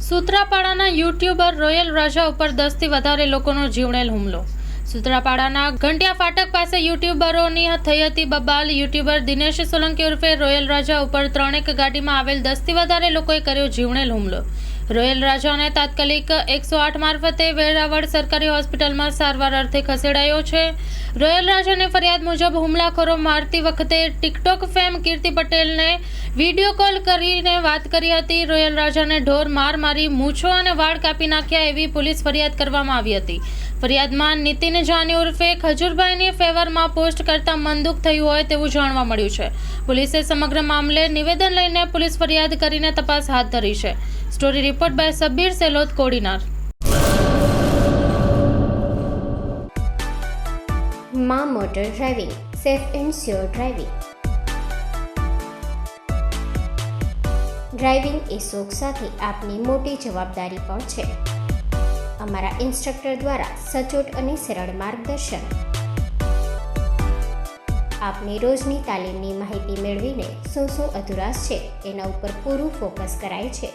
સૂત્રાપાડાના YouTuber royal રાજા ઉપર 10થી વધારે લોકોનો જીવલેણ હુમલો। સૂત્રાપાડાના ઘંટિયા ફાટક પાસે યુટ્યુબરોની થઈ હતી બબાલ। યુટ્યુબર દિનેશ સોલંકી ઉર્ફે રોયલ રાજા ઉપર ત્રણેક ગાડીમાં આવેલ 10થી વધારે લોકોએ કર્યો જીવલેણ હુમલો। રોયલ રાજાને તાત્કાલિક 108 મારફતે વેરાવળ સરકારી હોસ્પિટલમાં સારવાર અર્થે ખસેડાયો છે। રોયલ રાજાની ફરિયાદ મુજબ હુમલાખોરો મારતી વખતે ટિકટોક ફેમ કીર્તિ પટેલને વિડીયો કોલ કરીને વાત કરી હતી। રોયલ રાજાને ઢોર માર મારી મૂછો અને વાળ કાપી નાખ્યા એવી પોલીસ ફરિયાદ કરવામાં આવી હતી। ફરિયાદમાં નીતિન જાની ઉર્ફે ખજૂરભાઈની ફેવરમાં પોસ્ટ કરતા મનદુખ થયું હોય તેવું જાણવા મળ્યું છે। પોલીસે સમગ્ર મામલે નિવેદન લઈને પોલીસ ફરિયાદ કરીને તપાસ હાથ ધરી છે। Story report by Sabir Selot Kodinar. માં motor driving, safe and sure driving. Driving એ શોખ સાથે આપની મોટી જવાબદારી પણ છે। અમારા ઇન્સ્ટ્રક્ટર દ્વારા સચોટ અને સરળ માર્ગદર્શન આપની રોજની તાલીમની માહિતી મેળવીને શું અધુરાશ છે એના ઉપર પૂરું ફોકસ કરાય છે।